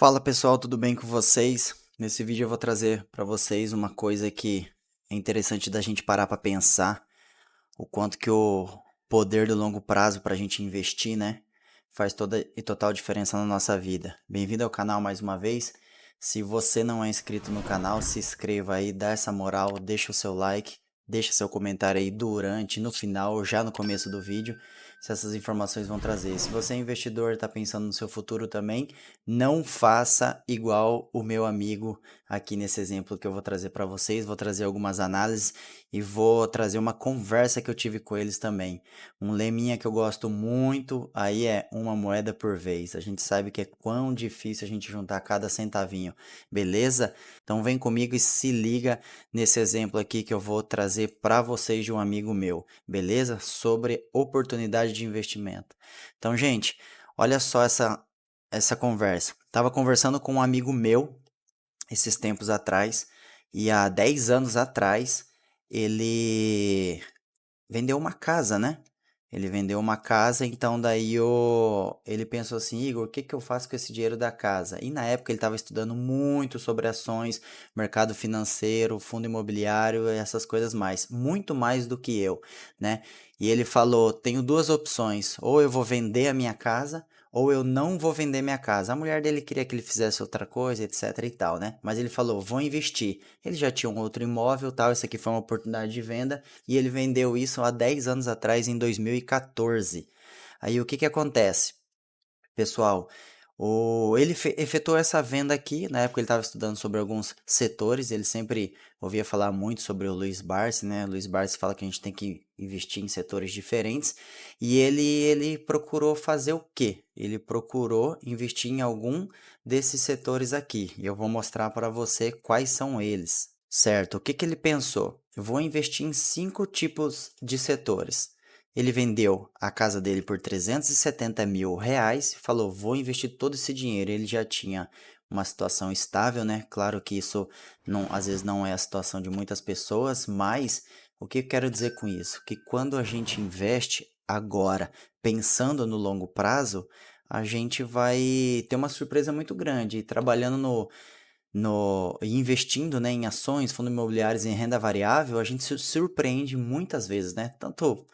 Fala pessoal, tudo bem com vocês? Nesse vídeo eu vou trazer para vocês uma coisa que é interessante da gente parar para pensar, o quanto que o poder do longo prazo para a gente investir, né, faz toda e total diferença na nossa vida. Bem-vindo ao canal mais uma vez. Se você não é inscrito no canal, se inscreva aí, dá essa moral, deixa o seu like, deixa seu comentário aí durante, no final ou já no começo do vídeo, se essas informações vão trazer. Se você é investidor e está pensando no seu futuro também, não faça igual o meu amigo aqui nesse exemplo que eu vou trazer para vocês. Vou trazer algumas análises e vou trazer uma conversa que eu tive com eles também. Um leminha que eu gosto muito aí é uma moeda por vez. A gente sabe que é quão difícil a gente juntar cada centavinho, beleza? Então vem comigo e se liga nesse exemplo aqui que eu vou trazer para vocês de um amigo meu, beleza? Sobre oportunidade de investimento. Então, gente, olha só essa conversa. Tava conversando com um amigo meu esses tempos atrás, e há 10 anos atrás ele vendeu uma casa, né? Ele vendeu uma casa, então daí ele pensou assim, Igor, o que que eu faço com esse dinheiro da casa? E na época ele estava estudando muito sobre ações, mercado financeiro, fundo imobiliário, essas coisas mais, muito mais do que eu, né? E ele falou, tenho duas opções, ou eu vou vender a minha casa, ou eu não vou vender minha casa. A mulher dele queria que ele fizesse outra coisa, etc e tal, né? Mas ele falou, vou investir. Ele já tinha um outro imóvel, tal, isso aqui foi uma oportunidade de venda, e ele vendeu isso há 10 anos atrás, em 2014. Aí o que que acontece? Pessoal, ele efetuou essa venda aqui, na época ele estava estudando sobre alguns setores, ele sempre ouvia falar muito sobre o Luiz Barsi, né? O Luiz Barsi fala que a gente tem que investir em setores diferentes, e ele procurou fazer o quê? Ele procurou investir em algum desses setores aqui, e eu vou mostrar para você quais são eles, certo? O que que ele pensou? Eu vou investir em 5 tipos de setores. Ele vendeu a casa dele por 370 mil reais e falou: vou investir todo esse dinheiro. Ele já tinha uma situação estável, né? Claro que isso não, às vezes não é a situação de muitas pessoas, mas o que eu quero dizer com isso? Que quando a gente investe agora, pensando no longo prazo, a gente vai ter uma surpresa muito grande. E trabalhando e investindo, né, em ações, fundos imobiliários em renda variável, a gente se surpreende muitas vezes, né? Tanto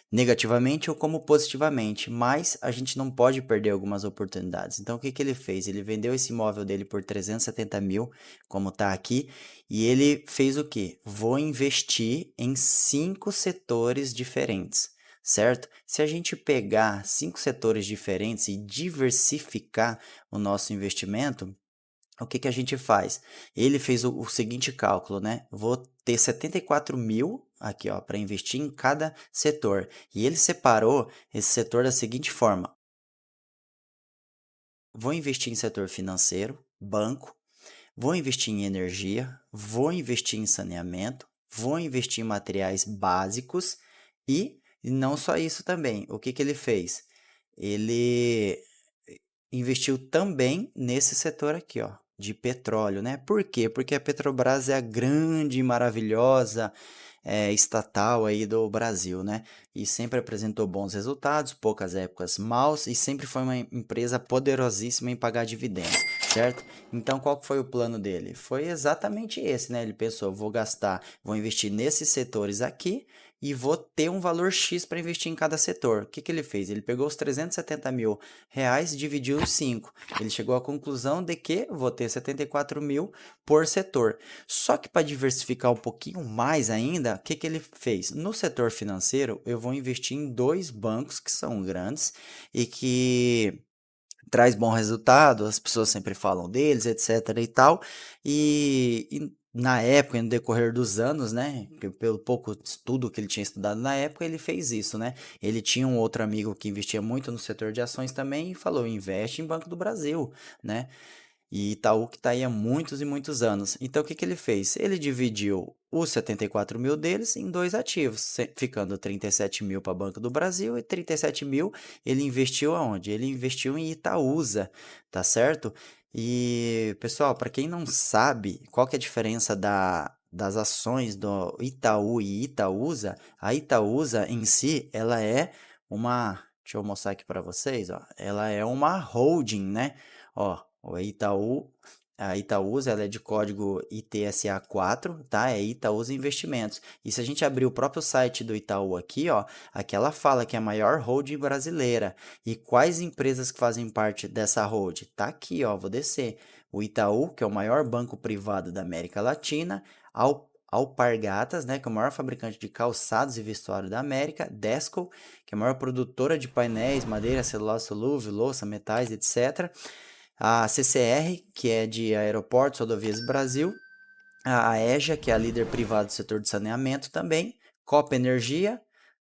negativamente ou como positivamente, mas a gente não pode perder algumas oportunidades. Então, o que que ele fez? Ele vendeu esse imóvel dele por 370 mil, como está aqui, e ele fez o quê? Vou investir em 5 setores diferentes, certo? Se a gente pegar 5 setores diferentes e diversificar o nosso investimento, o que que a gente faz? Ele fez o seguinte cálculo, né? Vou ter 74 mil aqui, ó, para investir em cada setor. E ele separou esse setor da seguinte forma: vou investir em setor financeiro, banco, vou investir em energia, vou investir em saneamento, vou investir em materiais básicos e não só isso também. O que que ele fez? Ele investiu também nesse setor aqui, ó, de petróleo, né? Por quê? Porque a Petrobras é a grande e maravilhosa estatal aí do Brasil, né? E sempre apresentou bons resultados, poucas épocas maus e sempre foi uma empresa poderosíssima em pagar dividendos, certo? Então, qual que foi o plano dele? Foi exatamente esse, né? Ele pensou, vou investir nesses setores aqui e vou ter um valor X para investir em cada setor. O que que ele fez? Ele pegou os 370 mil reais e dividiu em 5. Ele chegou à conclusão de que vou ter 74 mil por setor. Só que para diversificar um pouquinho mais ainda, o que que ele fez? No setor financeiro, eu vou investir em 2 bancos que são grandes e que traz bom resultado, as pessoas sempre falam deles, etc e tal. E na época, no decorrer dos anos, né, pelo pouco estudo que ele tinha estudado na época, ele fez isso, né? Ele tinha um outro amigo que investia muito no setor de ações também e falou: investe em Banco do Brasil, né? E Itaú que está aí há muitos e muitos anos. Então, o que que ele fez? Ele dividiu os 74 mil deles em 2 ativos, ficando 37 mil para Banco do Brasil e 37 mil ele investiu aonde? Ele investiu em Itaúsa, tá certo? E, pessoal, para quem não sabe qual que é a diferença das ações do Itaú e Itaúsa, a Itaúsa em si, ela é uma... Deixa eu mostrar aqui para vocês, ó. Ela é uma holding, né? Ó, O Itaú, a Itaúsa, ela é de código ITSA 4, tá? É Itaúsa Investimentos. E se a gente abrir o próprio site do Itaú aqui, ó, aqui ela fala que é a maior holding brasileira. E quais empresas que fazem parte dessa holding? Tá aqui, ó, vou descer. O Itaú, que é o maior banco privado da América Latina, Alpargatas, né, que é o maior fabricante de calçados e vestuário da América, Desco, que é a maior produtora de painéis, madeira, celulose solúvel, louça, metais, etc. A CCR, que é de Aeroportos, Rodovias do Brasil, a AEJA, que é a líder privada do setor de saneamento também, Copa Energia,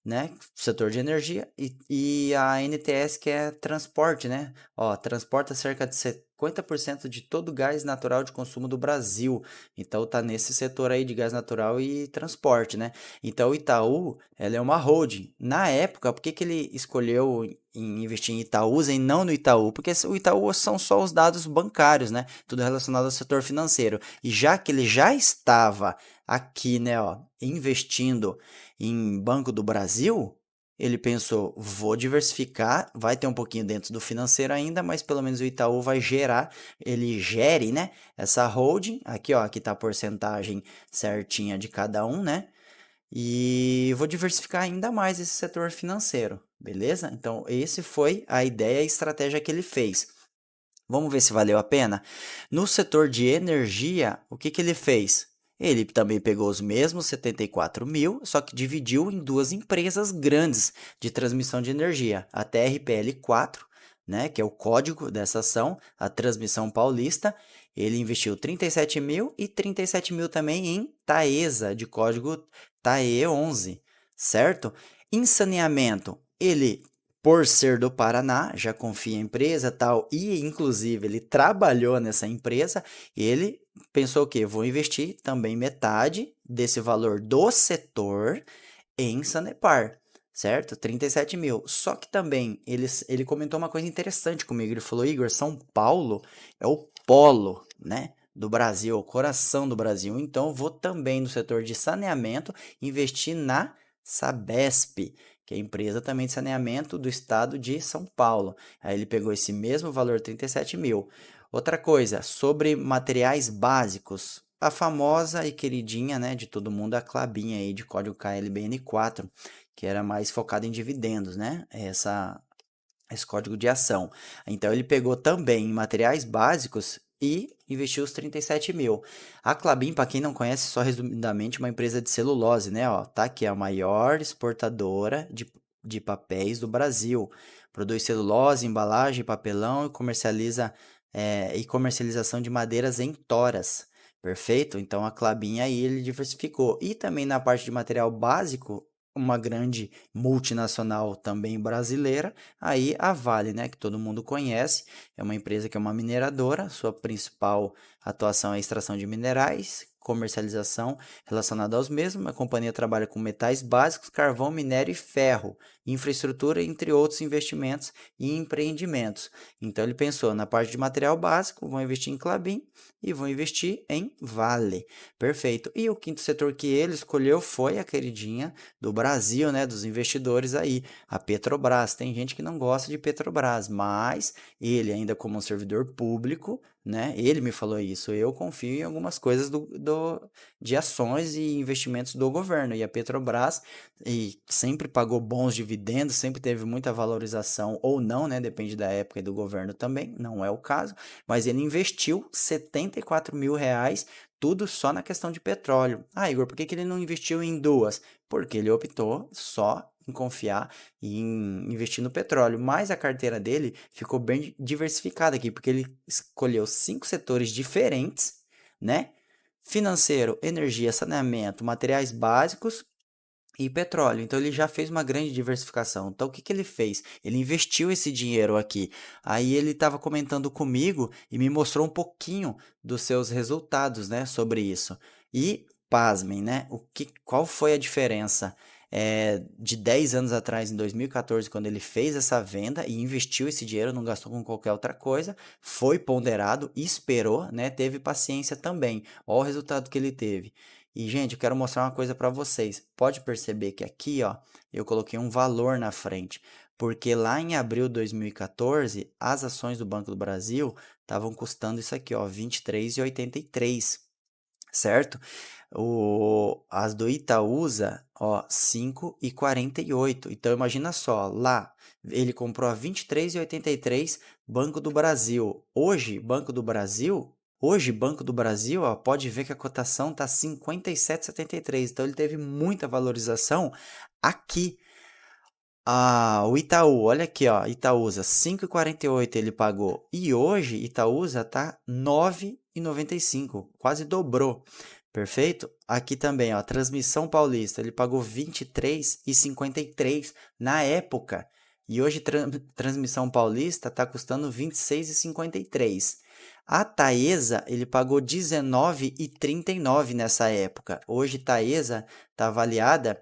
né, setor de energia, e a NTS, que é transporte, né, ó, transporta cerca de 50% de todo o gás natural de consumo do Brasil, então tá nesse setor aí de gás natural e transporte, né, então o Itaú, ela é uma holding, na época, por que que ele escolheu em investir em Itaúsa e não no Itaú? Porque o Itaú são só os dados bancários, né, tudo relacionado ao setor financeiro, e já que ele já estava aqui, né, ó, investindo em Banco do Brasil, ele pensou, vou diversificar, vai ter um pouquinho dentro do financeiro ainda, mas pelo menos o Itaú vai gerar, ele gere, né, essa holding, aqui ó, aqui tá a porcentagem certinha de cada um, né, e vou diversificar ainda mais esse setor financeiro, beleza? Então, esse foi a ideia e a estratégia que ele fez. Vamos ver se valeu a pena? No setor de energia, o que que ele fez? Ele também pegou os mesmos 74 mil, só que dividiu em duas empresas grandes de transmissão de energia. A TRPL4, né, que é o código dessa ação, a Transmissão Paulista, ele investiu 37 mil e 37 mil também em Taesa, de código TAE11, certo? Em saneamento, ele por ser do Paraná, já confia em empresa tal, e inclusive ele trabalhou nessa empresa, ele pensou o quê? Vou investir também metade desse valor do setor em Sanepar, certo? 37 mil. Só que também ele comentou uma coisa interessante comigo. Ele falou, Igor, São Paulo é o polo, né? Do Brasil, o coração do Brasil. Então, eu vou também no setor de saneamento investir na Sabesp, que é a empresa também de saneamento do estado de São Paulo. Aí ele pegou esse mesmo valor, 37 mil. Outra coisa, sobre materiais básicos, a famosa e queridinha, né, de todo mundo, a Klabin aí de código KLBN4, que era mais focada em dividendos, né? Esse código de ação. Então ele pegou também em materiais básicos e investiu os 37 mil. A Klabin, para quem não conhece, só resumidamente, uma empresa de celulose, né? Ó, tá aqui, é a maior exportadora de papéis do Brasil. Produz celulose, embalagem, papelão e comercialização de madeiras em toras. Perfeito? Então a Klabin aí ele diversificou. E também na parte de material básico, uma grande multinacional também brasileira, aí a Vale, né, que todo mundo conhece, é uma empresa que é uma mineradora, sua principal atuação é a extração de minerais, comercialização relacionada aos mesmos. A companhia trabalha com metais básicos, carvão, minério e ferro, infraestrutura, entre outros investimentos e empreendimentos. Então ele pensou na parte de material básico, vão investir em Klabin e vão investir em Vale. Perfeito. E o quinto setor que ele escolheu foi a queridinha do Brasil, né, dos investidores aí, a Petrobras. Tem gente que não gosta de Petrobras, mas ele ainda como um servidor público, né, ele me falou isso, eu confio em algumas coisas de ações e investimentos do governo, e a Petrobras sempre pagou bons dividendos, sempre teve muita valorização, ou não, né, depende da época e do governo também, não é o caso, mas ele investiu 74 mil reais, tudo só na questão de petróleo. Ah, Igor, por que que ele não investiu em duas? Porque ele optou só em confiar e em investir no petróleo, mas a carteira dele ficou bem diversificada aqui, porque ele escolheu 5 setores diferentes, né? Financeiro, energia, saneamento, materiais básicos e petróleo. Então ele já fez uma grande diversificação. Então o que que ele fez? Ele investiu esse dinheiro aqui. Aí ele estava comentando comigo e me mostrou um pouquinho dos seus resultados, né, sobre isso. E pasmem, né? Qual foi a diferença? De 10 anos atrás, em 2014, quando ele fez essa venda e investiu esse dinheiro, não gastou com qualquer outra coisa, foi ponderado, esperou, né? Teve paciência também. Olha o resultado que ele teve. E, gente, eu quero mostrar uma coisa para vocês. Pode perceber que aqui, ó, eu coloquei um valor na frente. Porque lá em abril de 2014, as ações do Banco do Brasil estavam custando isso aqui, ó, R$ 23,83, certo? As do Itaúsa, ó, 5,48. Então imagina só, lá ele comprou a 23,83 Banco do Brasil. Hoje Banco do Brasil, ó, pode ver que a cotação tá 57,73. Então ele teve muita valorização aqui. O Itaú, olha aqui, ó, Itaúsa, 5,48 ele pagou. E hoje Itaúsa tá 9,95, quase dobrou. Perfeito? Aqui também, ó, Transmissão Paulista, ele pagou 23,53 na época. E hoje Transmissão Paulista tá custando 26,53. A Taesa, ele pagou 19,39 nessa época. Hoje Taesa tá avaliada,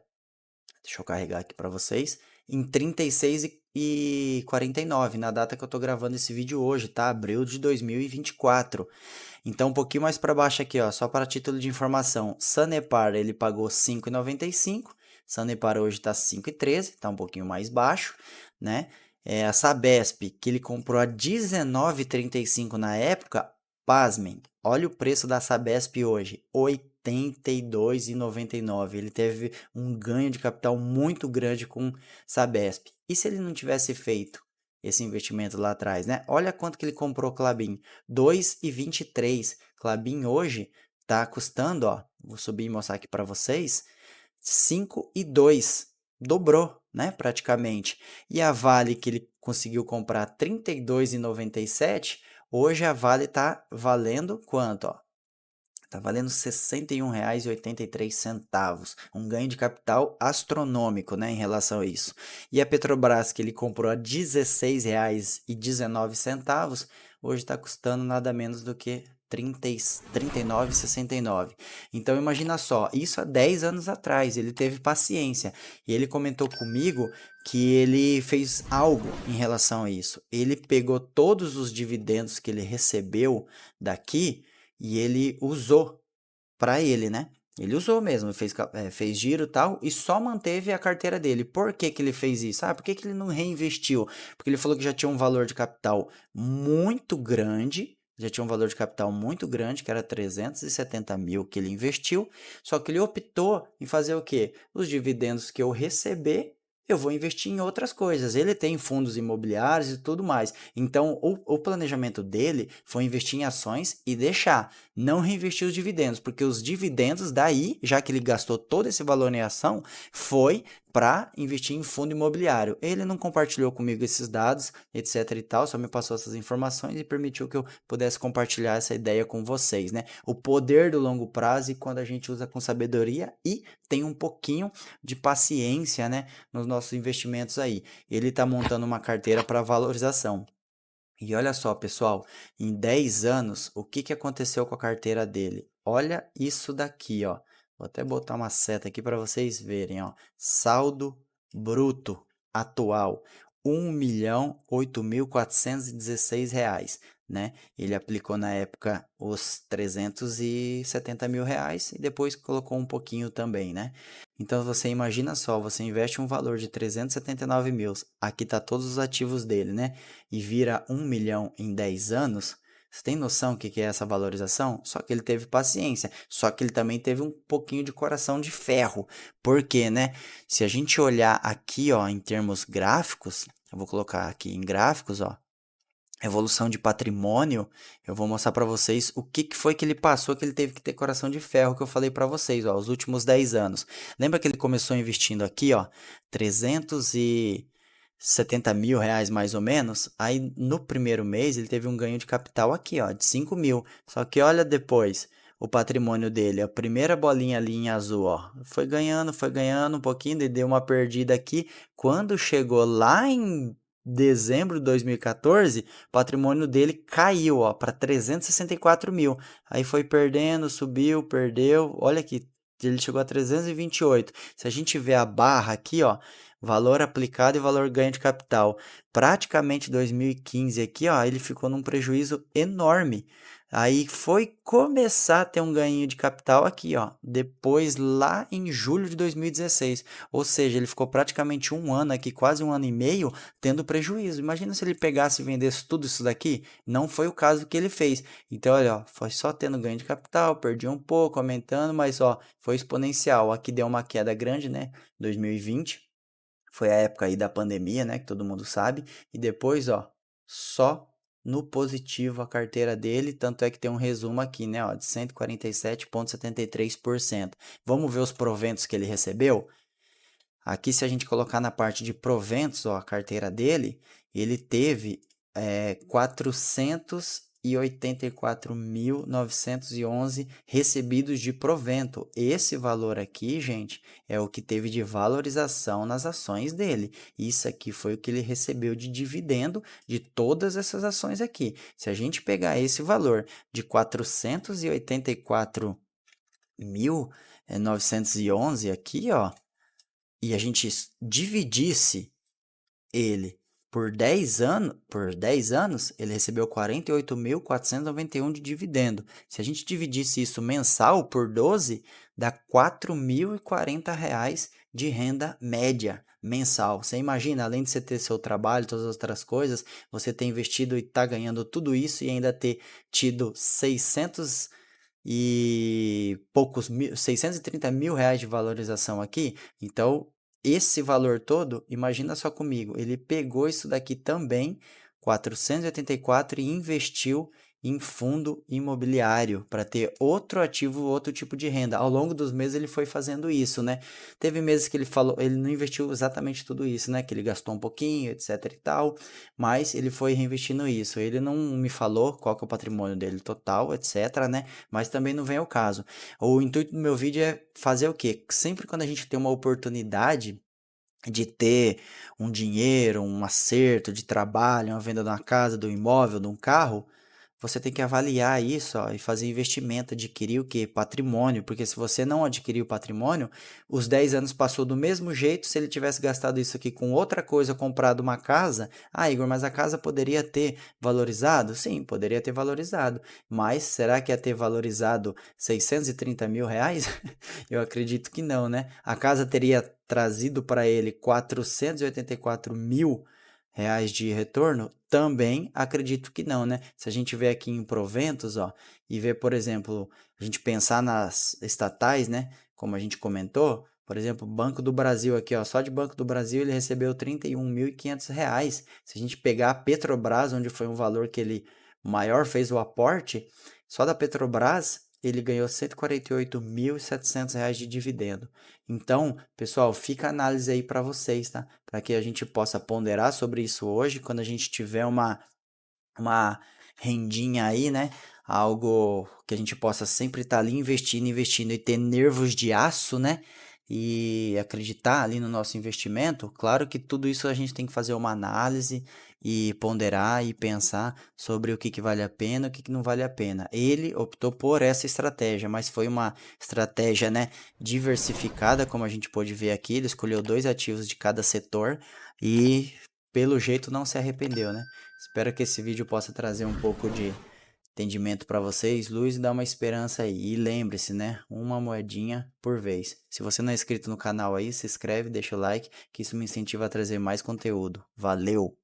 deixa eu carregar aqui para vocês, em 36,49 na data que eu estou gravando esse vídeo hoje, tá? Abril de 2024. Então, um pouquinho mais para baixo aqui, ó, só para título de informação. Sanepar, ele pagou 5,95. Sanepar hoje está 5,13, está um pouquinho mais baixo, né? A Sabesp, que ele comprou a 19,35 na época, pasmem, olha o preço da Sabesp hoje, R$ 82,99. Ele teve um ganho de capital muito grande com Sabesp. E se ele não tivesse feito esse investimento lá atrás, né? Olha quanto que ele comprou Klabin, 2,23. Klabin hoje está custando, ó, vou subir e mostrar aqui para vocês, 5,2. Dobrou, né, praticamente. E a Vale, que ele conseguiu comprar 32,97, hoje a Vale está valendo quanto, ó? Está valendo R$ 61,83, um ganho de capital astronômico, né, em relação a isso. E a Petrobras, que ele comprou a R$ 16,19, hoje está custando nada menos do que R$ 39,69. Então imagina só, isso há 10 anos atrás, ele teve paciência. E ele comentou comigo que ele fez algo em relação a isso. Ele pegou todos os dividendos que ele recebeu daqui e ele usou para ele, né? Ele usou mesmo, fez giro e tal, e só manteve a carteira dele. Por que que ele fez isso? Por que que ele não reinvestiu? Porque ele falou que já tinha um valor de capital muito grande, que era 370 mil que ele investiu, só que ele optou em fazer o quê? Os dividendos que eu receber, eu vou investir em outras coisas. Ele tem fundos imobiliários e tudo mais. Então, o planejamento dele foi investir em ações e deixar, não reinvestir os dividendos, porque os dividendos daí, já que ele gastou todo esse valor em ação, foi para investir em fundo imobiliário. Ele não compartilhou comigo esses dados, etc e tal, só me passou essas informações e permitiu que eu pudesse compartilhar essa ideia com vocês, né? O poder do longo prazo e quando a gente usa com sabedoria e tem um pouquinho de paciência, né, nos nossos investimentos aí. Ele está montando uma carteira para valorização. E olha só, pessoal, em 10 anos, o que aconteceu com a carteira dele? Olha isso daqui, ó. Vou até botar uma seta aqui para vocês verem, ó. Saldo bruto atual, R$ 1.008.416, né? Ele aplicou na época os 370 mil reais e depois colocou um pouquinho também, né? Então você imagina só, você investe um valor de 379 mil, aqui tá todos os ativos dele, né? E vira 1 milhão em 10 anos, você tem noção do que é essa valorização? Só que ele teve paciência, só que ele também teve um pouquinho de coração de ferro. Por quê, né? Se a gente olhar aqui, ó, em termos gráficos, eu vou colocar aqui em gráficos, ó, evolução de patrimônio, eu vou mostrar para vocês o que foi que ele passou, que ele teve que ter coração de ferro, que eu falei para vocês, ó, os últimos 10 anos. Lembra que ele começou investindo aqui, ó, 370 mil reais mais ou menos? Aí no primeiro mês ele teve um ganho de capital aqui, ó, de 5 mil. Só que olha depois o patrimônio dele, a primeira bolinha ali em azul, ó, foi ganhando um pouquinho, e deu uma perdida aqui. Quando chegou lá em dezembro de 2014, o patrimônio dele caiu, ó, para 364 mil. Aí foi perdendo, subiu, perdeu. Olha aqui, ele chegou a 328. Se a gente ver a barra aqui, ó, valor aplicado e valor ganho de capital. Praticamente 2015 aqui, ó, ele ficou num prejuízo enorme. Aí foi começar a ter um ganho de capital aqui, ó, depois lá em julho de 2016. Ou seja, ele ficou praticamente um ano aqui, quase um ano e meio, tendo prejuízo. Imagina se ele pegasse e vendesse tudo isso daqui. Não foi o caso que ele fez. Então, olha, ó, foi só tendo ganho de capital, perdi um pouco, aumentando, mas ó, foi exponencial. Aqui deu uma queda grande, né? 2020 foi a época aí da pandemia, né, que todo mundo sabe, e depois, ó, só no positivo a carteira dele, tanto é que tem um resumo aqui, né, ó, de 147,73%. Vamos ver os proventos que ele recebeu? Aqui, se a gente colocar na parte de proventos, ó, a carteira dele, ele teve 484.911 recebidos de provento. Esse valor aqui, gente, é o que teve de valorização nas ações dele. Isso aqui foi o que ele recebeu de dividendo de todas essas ações aqui. Se a gente pegar esse valor de 484.911 aqui, ó, e a gente dividisse ele por 10 anos, ele recebeu 48.491 de dividendo. Se a gente dividisse isso mensal por 12, dá R$ 4.040 de renda média mensal. Você imagina, além de você ter seu trabalho, todas as outras coisas, você ter investido e tá ganhando tudo isso e ainda ter tido 600 e poucos mil, R$ 630.000 de valorização aqui. Então, esse valor todo, imagina só comigo, ele pegou isso daqui também, 484, e investiu em fundo imobiliário para ter outro ativo, outro tipo de renda. Ao longo dos meses ele foi fazendo isso, né? Teve meses que ele falou, ele não investiu exatamente tudo isso, né? Que ele gastou um pouquinho, etc e tal, mas ele foi reinvestindo isso. Ele não me falou qual que é o patrimônio dele total, etc, né? Mas também não vem ao caso. O intuito do meu vídeo é fazer o quê? Sempre quando a gente tem uma oportunidade de ter um dinheiro, um acerto de trabalho, uma venda de uma casa, de um imóvel, de um carro, você tem que avaliar isso, ó, e fazer investimento, adquirir o quê? Patrimônio, porque se você não adquirir o patrimônio, os 10 anos passou do mesmo jeito, se ele tivesse gastado isso aqui com outra coisa, comprado uma casa, ah, Igor, mas a casa poderia ter valorizado? Sim, poderia ter valorizado, mas será que ia ter valorizado R$ 630.000? Eu acredito que não, né? A casa teria trazido para ele 484.000 de retorno? Também acredito que não, né? Se a gente vê aqui em proventos, ó, e ver, por exemplo, a gente pensar nas estatais, né? Como a gente comentou, por exemplo, Banco do Brasil aqui, ó, só de Banco do Brasil ele recebeu R$ 31.500. Se a gente pegar a Petrobras, onde foi um valor que ele maior fez o aporte, só da Petrobras ele ganhou R$ 148.700 de dividendo. Então, pessoal, fica a análise aí para vocês, tá? Para que a gente possa ponderar sobre isso hoje, quando a gente tiver uma rendinha aí, né? Algo que a gente possa sempre estar ali investindo, investindo e ter nervos de aço, né? E acreditar ali no nosso investimento. Claro que tudo isso a gente tem que fazer uma análise e ponderar e pensar sobre o que que vale a pena, o que que não vale a pena. Ele optou por essa estratégia, mas foi uma estratégia, né, diversificada, como a gente pôde ver aqui. Ele escolheu 2 ativos de cada setor e pelo jeito não se arrependeu, né? Espero que esse vídeo possa trazer um pouco de entendimento para vocês, luz e dar uma esperança aí. E lembre-se, né? Uma moedinha por vez. Se você não é inscrito no canal aí, se inscreve, deixa o like, que isso me incentiva a trazer mais conteúdo. Valeu!